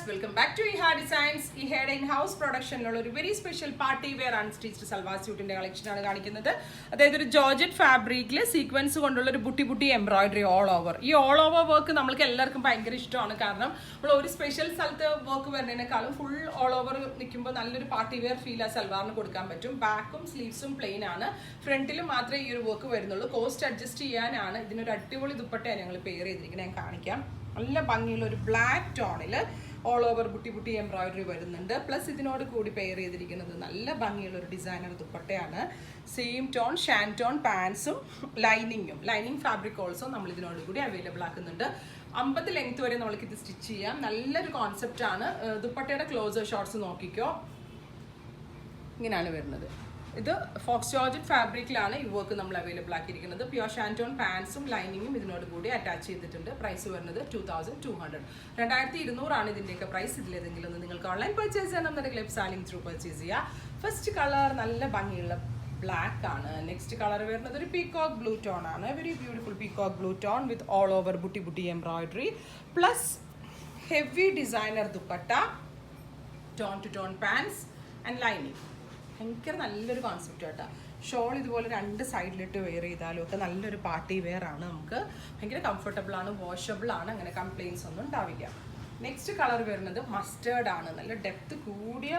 Welcome back to Iha designs. ഇഹയുടെ in house പ്രൊഡക്ഷനിലുള്ള ഒരു very special party wear unstitched salwar സ്യൂട്ടിന്റെ കളക്ഷനാണ് കാണിക്കുന്നത്. അതായത് ഒരു ജോർജറ്റ് ഫാബ്രിക്കിൽ സീക്വൻസ് കൊണ്ടുള്ള ഒരു ബുട്ടി എംബ്രോയിഡറി ഓൾ ഓവർ. ഈ ഓൾ ഓവർ വർക്ക് നമ്മൾക്ക് എല്ലാവർക്കും ഭയങ്കര ഇഷ്ടമാണ്. കാരണം നമ്മൾ ഒരു സ്പെഷ്യൽ സ്ഥലത്ത് വർക്ക് വരുന്നതിനേക്കാളും ഫുൾ ഓൾ ഓവർ നിൽക്കുമ്പോൾ നല്ലൊരു പാർട്ടി വെയർ ഫീൽ ആ സൽവാറിന് കൊടുക്കാൻ പറ്റും. ബാക്കും സ്ലീവ്സും പ്ലെയിൻ ആണ്, ഫ്രണ്ടിലും മാത്രമേ ഈ ഒരു വർക്ക് വരുന്നുള്ളൂ. കോസ്റ്റ് അഡ്ജസ്റ്റ് ചെയ്യാനാണ് ഇതിനൊരു അടിപൊളി ദുപ്പട്ടയാണ് ഞങ്ങൾ പെയർ ചെയ്തിരിക്കുന്നത്. ഞാൻ കാണിക്കാം. നല്ല ഭംഗിയുള്ള ഒരു ബ്ലാക്ക് ടോണിൽ ഓൾ ഓവർ ബുട്ടി എംബ്രോയിഡറി വരുന്നുണ്ട്. പ്ലസ് ഇതിനോട് കൂടി പെയർ ചെയ്തിരിക്കുന്നത് നല്ല ഭംഗിയുള്ള ഒരു ഡിസൈനർ ദുപ്പട്ടയാണ്. സെയിം ടോൺ ഷാൻറ്റോൺ പാൻസും ലൈനിങ് ഫാബ്രിക് ഓൾസോ നമ്മൾ ഇതിനോട് കൂടി അവൈലബിൾ ആക്കുന്നുണ്ട്. 50 ലെങ്ത് വരെ നമ്മൾക്ക് ഇത് സ്റ്റിച്ച് ചെയ്യാം. നല്ലൊരു കോൺസെപ്റ്റ് ആണ്. ദുപ്പട്ടയുടെ ക്ലോസർ ഷോർട്സ് നോക്കിക്കോ, ഇങ്ങനെയാണ് വരുന്നത്. ഇത് ഫോക്സ് ജോർജറ്റ് ഫാബ്രിക്കിലാണ് ഈ വർക്ക് നമ്മൾ അവൈലബിൾ ആക്കിയിരിക്കുന്നത്. പ്യുവർ ഷാൻറ്റോൺ പാൻസും ലൈനിങ്ങും ഇതിനോട് കൂടി അറ്റാച്ച് ചെയ്തിട്ടുണ്ട്. പ്രൈസ് വരുന്നത് 2200. 2200 ഇതിൻ്റെയൊക്കെ പ്രൈസ്. ഇതിലേതെങ്കിലും ഒന്ന് നിങ്ങൾക്ക് ഓൺലൈൻ പർച്ചേസ് ചെയ്യണമെന്നുണ്ടെങ്കിൽ സാലിംഗ് ത്രൂ പർച്ചേസ് ചെയ്യുക. ഫസ്റ്റ് കളർ നല്ല ഭംഗിയുള്ള ബ്ലാക്ക് ആണ്. നെക്സ്റ്റ് കളർ വരുന്നത് ഒരു പീകോക്ക് ബ്ലൂ ടോൺ ആണ്. Very beautiful peacock blue tone with all over buti embroidery plus heavy designer dupatta, tone to tone pants and lining. ഭയങ്കര നല്ലൊരു കോൺസെപ്റ്റ് കേട്ടോ. ഷോൾ ഇതുപോലെ 2 സൈഡിലിട്ട് വെയർ ചെയ്താലും ഒക്കെ നല്ലൊരു പാർട്ടി വെയർ ആണ്. നമുക്ക് ഭയങ്കര കംഫർട്ടബിൾ ആണ്, വാഷബിൾ ആണ്, അങ്ങനെ കംപ്ലയിൻസ് ഒന്നും ഉണ്ടാവില്ല. നെക്സ്റ്റ് കളർ വരുന്നത് മസ്റ്റേർഡ് ആണ്. നല്ല ഡെപ്ത് കൂടിയ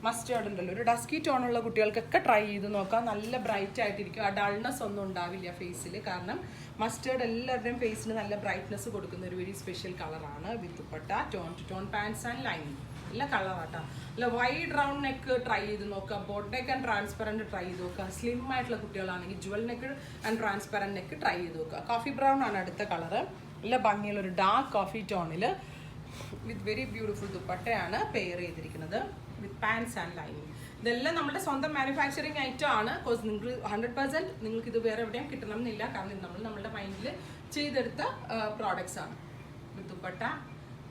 മസ്റ്റേർഡ് ഉണ്ടല്ലോ, ഒരു ഡസ്കി ടോണുള്ള കുട്ടികൾക്കൊക്കെ ട്രൈ ചെയ്ത് നോക്കാം. നല്ല ബ്രൈറ്റ് ആയിട്ടിരിക്കും. ആ ഡൾനെസ് ഒന്നും ഉണ്ടാവില്ല ഫേസിൽ. കാരണം മസ്റ്റേർഡ് എല്ലാവരുടെയും ഫേസിന് നല്ല ബ്രൈറ്റ്നെസ് കൊടുക്കുന്ന ഒരു വെരി സ്പെഷ്യൽ കളറാണ്. With dupatta, tone to tone pants and lining. നല്ല കളറാട്ടോ. അല്ല വൈഡ് റൗണ്ട് നെക്ക് ട്രൈ ചെയ്ത് നോക്കാം. Boat neck and transparent try ചെയ്ത് നോക്കുക. സ്ലിം ആയിട്ടുള്ള കുട്ടികളാണെങ്കിൽ jewel neck and transparent neck try ചെയ്ത് നോക്കുക. കോഫി ബ്രൗൺ ആണ് അടുത്ത കളറ്. നല്ല ഭംഗിയുള്ള ഒരു ഡാർക്ക് കോഫി ടോണിൽ വിത്ത് വെരി ബ്യൂട്ടിഫുൾ ദുപ്പട്ടയാണ് പെയർ ചെയ്തിരിക്കുന്നത് വിത്ത് പാൻസ് ആൻഡ് ലൈനിങ്. ഇതെല്ലാം നമ്മുടെ സ്വന്തം മാനുഫാക്ചറിങ് ഐറ്റം ആണ്. ബിക്കോസ് നിങ്ങൾ 100% നിങ്ങൾക്ക് ഇത് വേറെ എവിടെയും കിട്ടണം എന്നില്ല. കാരണം ഇത് നമ്മൾ നമ്മുടെ മൈൻഡിൽ ചെയ്തെടുത്ത പ്രോഡക്ട്സ് ആണ്. വിത്ത് ദുപ്പട്ട,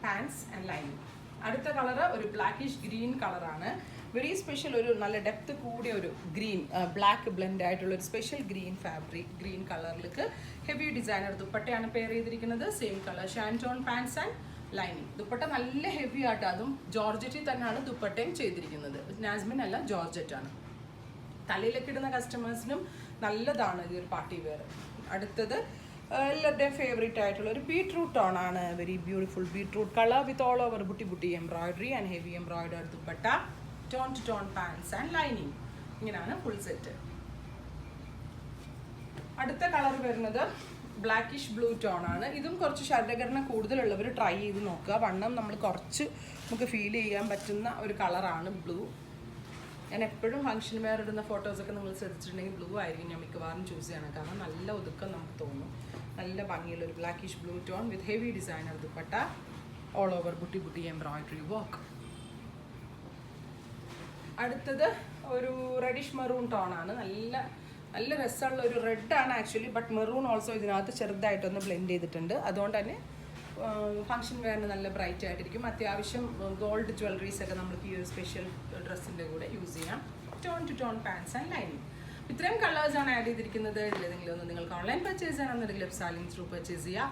പാൻസ് ആൻഡ് ലൈനിങ്. അടുത്ത കളറ് ഒരു ബ്ലാക്കിഷ് ഗ്രീൻ കളറാണ്. വെരി സ്പെഷ്യൽ ഒരു നല്ല ഡെപ്ത് കൂടിയ ഒരു ഗ്രീൻ ബ്ലാക്ക് ബ്ലെൻഡ് ആയിട്ടുള്ള ഒരു സ്പെഷ്യൽ ഗ്രീൻ ഫാബ്രിക്. ഗ്രീൻ കളറിലേക്ക് ഹെവി ഡിസൈനർ ദുപ്പട്ടയാണ് പെയർ ചെയ്തിരിക്കുന്നത്. Same colour shantoon pants and lining. Dupatta നല്ല ഹെവി ആയിട്ട്, അതും ജോർജറ്റിൽ തന്നെയാണ് ദുപ്പട്ടയും ചെയ്തിരിക്കുന്നത്. നാസ്മിൻ അല്ല, ജോർജറ്റ് ആണ്. തലയിലൊക്കെ ഇടുന്ന കസ്റ്റമേഴ്സിനും നല്ലതാണ് ഈ ഒരു പാർട്ടി വെയർ. അടുത്തത് എല്ലാവരുടെയും ഫേവറേറ്റ് ആയിട്ടുള്ള ഒരു ബീട്രൂട്ട് ടോൺ ആണ്. Very beautiful beetroot colour with all over buti embroidery and heavy embroidery dupatta, tone to tone pants and lining. ഇങ്ങനെയാണ് ഫുൾ സെറ്റ്. അടുത്ത കളർ വരുന്നത് ബ്ലാക്കിഷ് ബ്ലൂ ടോൺ ആണ്. ഇതും കുറച്ച് ശരീരഘടന കൂടുതലുള്ളവർ ട്രൈ ചെയ്ത് നോക്കുക. വണ്ണം നമ്മൾ കുറച്ച് നമുക്ക് ഫീൽ ചെയ്യാൻ പറ്റുന്ന ഒരു കളറാണ് ബ്ലൂ. ഞാൻ എപ്പോഴും ഫംഗ്ഷൻ വെയർ ഇടുന്ന ഫോട്ടോസൊക്കെ നിങ്ങൾ ശ്രദ്ധിച്ചിട്ടുണ്ടെങ്കിൽ ബ്ലൂ ആയിരിക്കും ഞാൻ മിക്കവാറും ചൂസ് ചെയ്യണം. കാരണം നല്ല ഒതുക്കം നമുക്ക് തോന്നും. നല്ല ഭംഗിയുള്ള ഒരു ബ്ലാക്കിഷ് ബ്ലൂ ടോൺ വിത്ത് heavy designer dupatta, all over buti embroidery work. അടുത്തത് ഒരു റെഡിഷ് മെറൂൺ ടോൺ ആണ്. നല്ല രസമുള്ള ഒരു റെഡ് ആണ് ആക്ച്വലി, ബട്ട് മെറൂൺ ഓൾസോ ഇതിനകത്ത് ചെറുതായിട്ടൊന്ന് ബ്ലെൻഡ് ചെയ്തിട്ടുണ്ട്. അതുകൊണ്ട് തന്നെ ഫംഗ്ഷൻ വെയറിന് നല്ല ബ്രൈറ്റ് ആയിട്ടിരിക്കും. അത്യാവശ്യം ഗോൾഡ് ജ്വല്ലറീസ് ഒക്കെ നമുക്ക് ഈ ഒരു സ്പെഷ്യൽ ഡ്രസ്സിൻ്റെ കൂടെ യൂസ് ചെയ്യാം. Tone to tone pants and lining. ഇത്രയും കളേഴ്സാണ് ആഡ് ചെയ്തിരിക്കുന്നത്. ഇതിലേതെങ്കിലും ഒന്ന് നിങ്ങൾക്ക് ഓൺലൈൻ പർച്ചേസ് ചെയ്യണമെന്നുണ്ടെങ്കിൽ സാലിംഗ് ത്രൂ പർച്ചേസ് ചെയ്യുക.